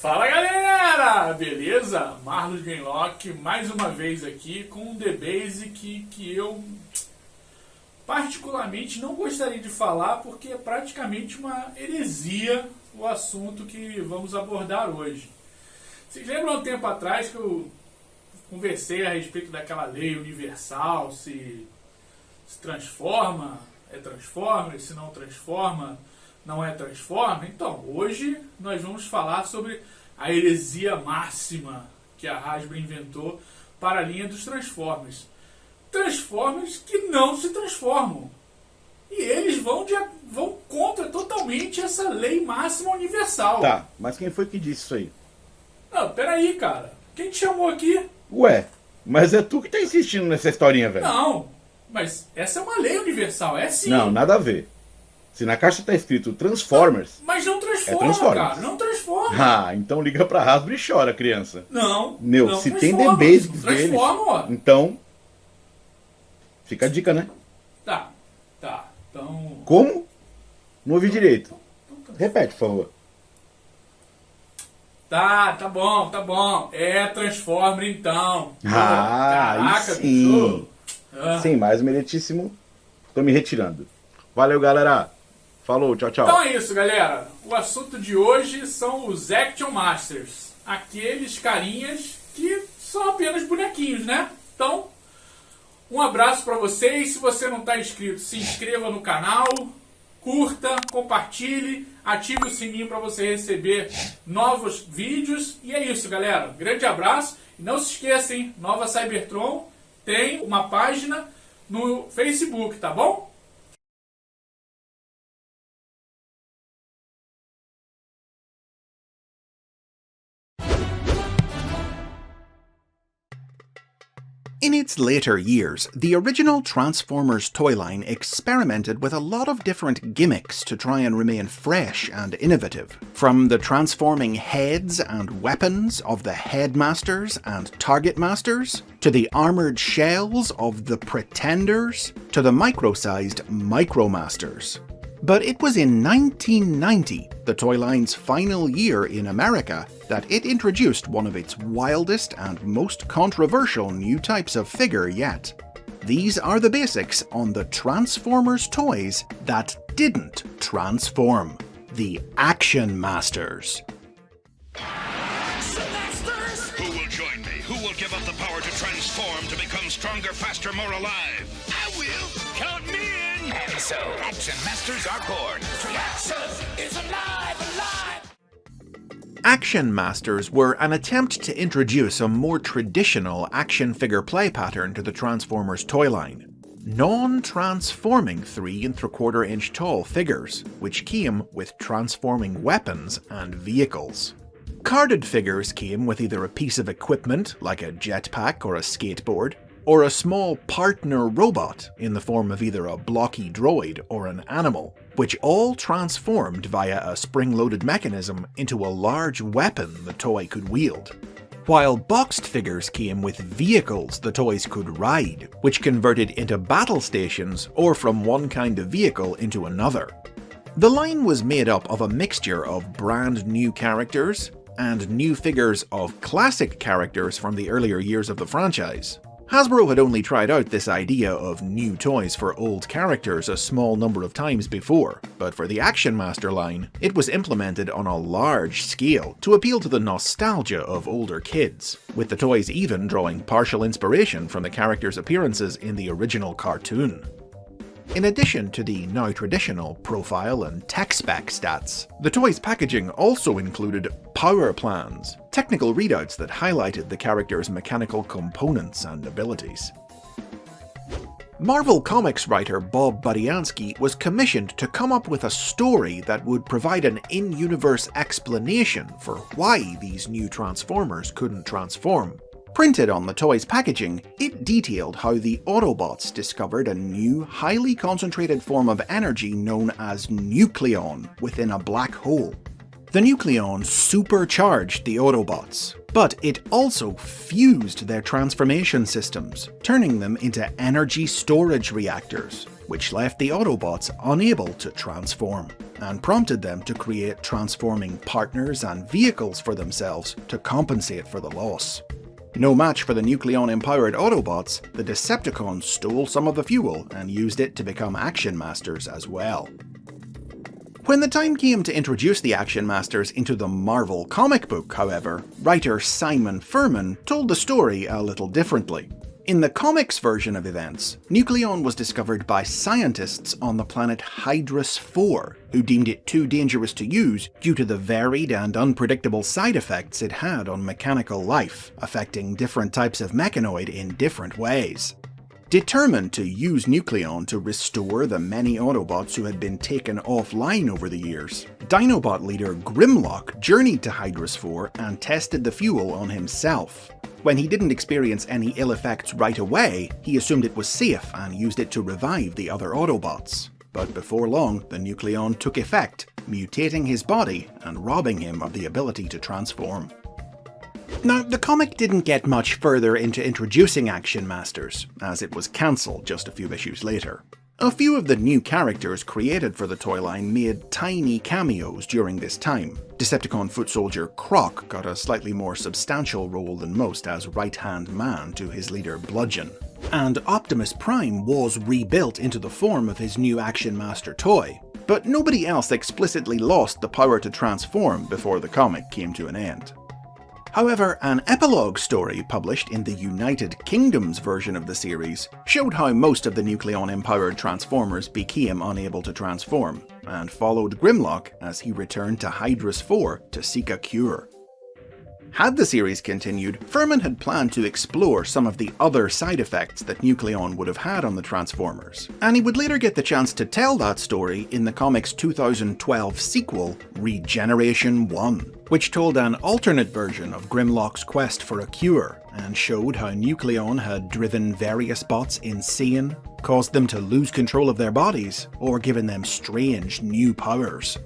Fala galera, beleza? Marlos Gamelock mais uma vez aqui com um The Basic que eu particularmente não gostaria de falar porque é praticamente uma heresia o assunto que vamos abordar hoje. Vocês lembram um tempo atrás que eu conversei a respeito daquela lei universal, se transforma, é transforma, se não transforma, não é transforma? Então, hoje nós vamos falar sobre a heresia máxima que a Hasbro inventou para a linha dos Transformers. Transformers que não se transformam. E eles vão contra totalmente essa lei máxima universal. Tá, mas quem foi que disse isso aí? Não, peraí, cara. Quem te chamou aqui? Ué, mas é tu que tá insistindo nessa historinha, velho. Não, mas essa é uma lei universal, é sim. Não, nada a ver. Se na caixa tá escrito Transformers... Mas não transforma, Transformers. cara. Não transforma. Ah, então liga pra Hasbro e chora, criança. Não. Meu, não se transforma, tem The Basics deles... transforma, ó. Então... Fica a dica, né? Tá. Então... Como? Não ouvi direito. Repete, por favor. Tá bom. É Transformer então. Caraca, sim. Sim, mais meritíssimo. Tô me retirando. Valeu, galera. Falou, tchau. Então é isso, galera. O assunto de hoje são os Action Masters. Aqueles carinhas que são apenas bonequinhos, né? Então, um abraço pra vocês. Se você não tá inscrito, se inscreva no canal, curta, compartilhe, ative o sininho para você receber novos vídeos. E é isso, galera. Grande abraço. E não se esqueça, hein? Nova Cybertron tem uma página no Facebook, tá bom? In its later years, the original Transformers toy line experimented with a lot of different gimmicks to try and remain fresh and innovative. From the transforming heads and weapons of the Headmasters and Target Masters, to the armoured shells of the Pretenders, to the micro-sized Micromasters. But it was in 1990, the toy line's final year in America, that it introduced one of its wildest and most controversial new types of figure yet. These are the basics on the Transformers toys that didn't transform. The Action Masters. Who will join me? Who will give up the power to transform to become stronger, faster, more alive? I will! Count me in! And so, Action Masters are born. Action is alive! Action Masters were an attempt to introduce a more traditional action figure play pattern to the Transformers toy line. Non-transforming 3 3/4 inch tall figures, which came with transforming weapons and vehicles. Carded figures came with either a piece of equipment, like a jetpack or a skateboard, or a small partner robot in the form of either a blocky droid or an animal, which all transformed via a spring-loaded mechanism into a large weapon the toy could wield. While boxed figures came with vehicles the toys could ride, which converted into battle stations or from one kind of vehicle into another. The line was made up of a mixture of brand new characters and new figures of classic characters from the earlier years of the franchise. Hasbro had only tried out this idea of new toys for old characters a small number of times before, but for the Action Master line, it was implemented on a large scale to appeal to the nostalgia of older kids, with the toys even drawing partial inspiration from the characters' appearances in the original cartoon. In addition to the now traditional profile and tech spec stats, the toy's packaging also included power plans, technical readouts that highlighted the character's mechanical components and abilities. Marvel Comics writer Bob Budiansky was commissioned to come up with a story that would provide an in-universe explanation for why these new Transformers couldn't transform. Printed on the toy's packaging, it detailed how the Autobots discovered a new, highly concentrated form of energy known as nucleon within a black hole. The nucleon supercharged the Autobots, but it also fused their transformation systems, turning them into energy storage reactors, which left the Autobots unable to transform. and prompted them to create transforming partners and vehicles for themselves to compensate for the loss. No match for the Nucleon-empowered Autobots, the Decepticons stole some of the fuel and used it to become Action Masters as well. When the time came to introduce the Action Masters into the Marvel comic book, however, writer Simon Furman told the story a little differently. In the comics version of events, Nucleon was discovered by scientists on the planet Hydrus 4, who deemed it too dangerous to use due to the varied and unpredictable side effects it had on mechanical life, affecting different types of mechanoid in different ways. Determined to use Nucleon to restore the many Autobots who had been taken offline over the years, Dinobot leader Grimlock journeyed to Hydrus 4 and tested the fuel on himself. When he didn't experience any ill effects right away, he assumed it was safe and used it to revive the other Autobots. But before long, the Nucleon took effect, mutating his body and robbing him of the ability to transform. Now, the comic didn't get much further into introducing Action Masters, as it was cancelled just a few issues later. A few of the new characters created for the toy line made tiny cameos during this time. Decepticon foot soldier Croc got a slightly more substantial role than most as right-hand man to his leader Bludgeon. And Optimus Prime was rebuilt into the form of his new Action Master toy, but nobody else explicitly lost the power to transform before the comic came to an end. However, an epilogue story published in the United Kingdom's version of the series showed how most of the Nucleon-empowered Transformers became unable to transform, and followed Grimlock as he returned to Hydrus 4 to seek a cure. Had the series continued, Furman had planned to explore some of the other side effects that Nucleon would have had on the Transformers, and he would later get the chance to tell that story in the comic's 2012 sequel, Regeneration 1, which told an alternate version of Grimlock's quest for a cure, and showed how Nucleon had driven various bots insane, caused them to lose control of their bodies, or given them strange new powers.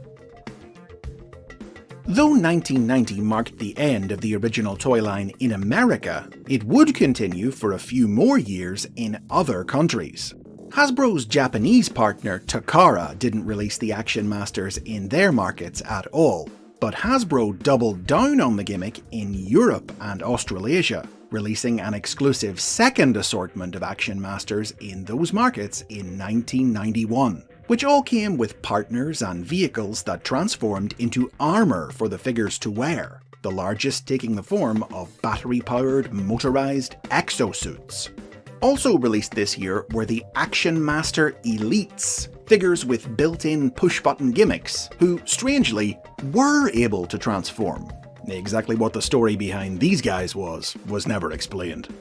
Though 1990 marked the end of the original toy line in America, it would continue for a few more years in other countries. Hasbro's Japanese partner Takara didn't release the Action Masters in their markets at all, but Hasbro doubled down on the gimmick in Europe and Australasia, releasing an exclusive second assortment of Action Masters in those markets in 1991. Which all came with partners and vehicles that transformed into armour for the figures to wear, the largest taking the form of battery-powered, motorised exosuits. Also released this year were the Action Master Elites, figures with built-in push-button gimmicks, who, strangely, were able to transform. Exactly what the story behind these guys was never explained.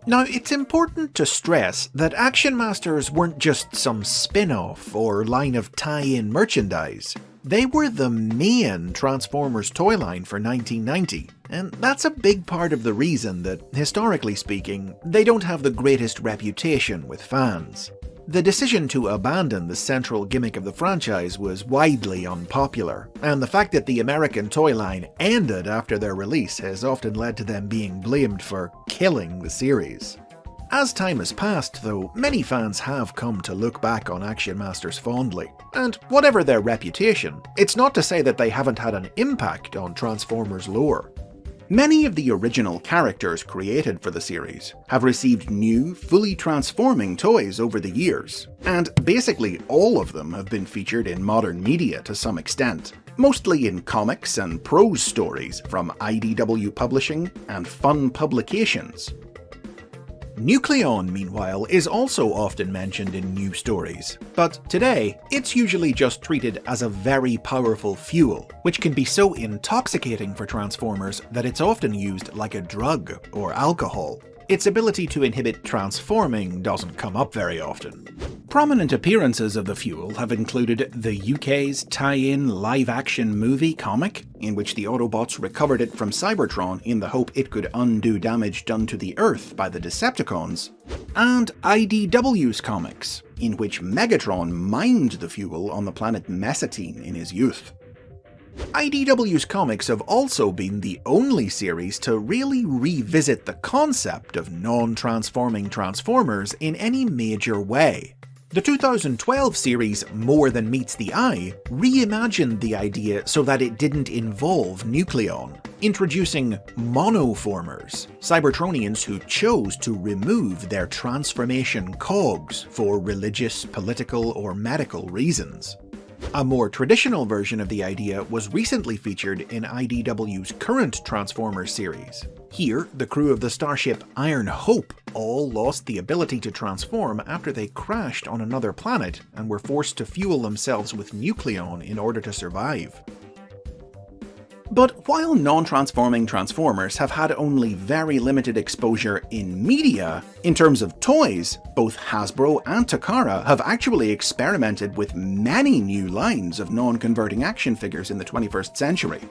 Now, it's important to stress that Action Masters weren't just some spin-off or line of tie-in merchandise. They were the main Transformers toy line for 1990, and that's a big part of the reason that, historically speaking, they don't have the greatest reputation with fans. The decision to abandon the central gimmick of the franchise was widely unpopular, and the fact that the American toy line ended after their release has often led to them being blamed for killing the series. As time has passed, though, many fans have come to look back on Action Masters fondly, and whatever their reputation, it's not to say that they haven't had an impact on Transformers lore. Many of the original characters created for the series have received new, fully transforming toys over the years, and basically all of them have been featured in modern media to some extent, mostly in comics and prose stories from IDW Publishing and Fun Publications. Nucleon, meanwhile, is also often mentioned in new stories, but today, it's usually just treated as a very powerful fuel, which can be so intoxicating for Transformers that it's often used like a drug or alcohol. Its ability to inhibit transforming doesn't come up very often. Prominent appearances of the fuel have included the UK's tie-in live-action movie comic, in which the Autobots recovered it from Cybertron in the hope it could undo damage done to the Earth by the Decepticons, and IDW's comics, in which Megatron mined the fuel on the planet Mesatine in his youth. IDW's comics have also been the only series to really revisit the concept of non-transforming Transformers in any major way. The 2012 series More Than Meets the Eye reimagined the idea so that it didn't involve Nucleon, introducing monoformers, Cybertronians who chose to remove their transformation cogs for religious, political, or medical reasons. A more traditional version of the idea was recently featured in IDW's current Transformers series. Here, the crew of the starship Iron Hope all lost the ability to transform after they crashed on another planet and were forced to fuel themselves with Nucleon in order to survive. But while non-transforming Transformers have had only very limited exposure in media, in terms of toys, both Hasbro and Takara have actually experimented with many new lines of non-converting action figures in the 21st century.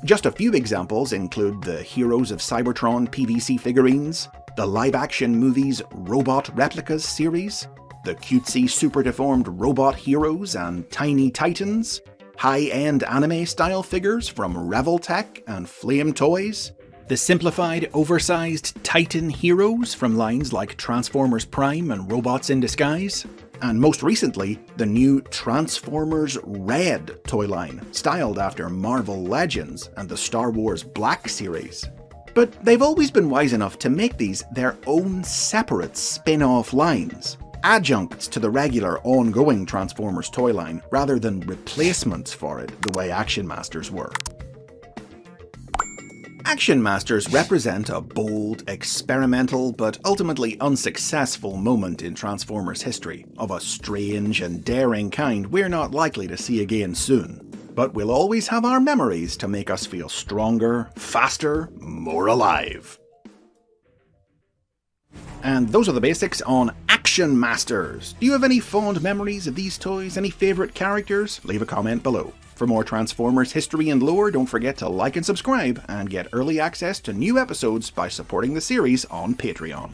Just a few examples include the Heroes of Cybertron PVC figurines, the live-action movies Robot Replicas series, the cutesy super-deformed Robot Heroes and Tiny Titans, high-end anime-style figures from Reveltech and Flame Toys, the simplified, oversized Titan heroes from lines like Transformers Prime and Robots in Disguise, and most recently, the new Transformers Red toy line, styled after Marvel Legends and the Star Wars Black series. But they've always been wise enough to make these their own separate spin-off lines, adjuncts to the regular ongoing Transformers toy line, rather than replacements for it the way Action Masters were. Action Masters represent a bold, experimental, but ultimately unsuccessful moment in Transformers history, of a strange and daring kind we're not likely to see again soon. But we'll always have our memories to make us feel stronger, faster, more alive. And those are the basics on Action Masters. Do you have any fond memories of these toys? Any favourite characters? Leave a comment below. For more Transformers history and lore, don't forget to like and subscribe, and get early access to new episodes by supporting the series on Patreon.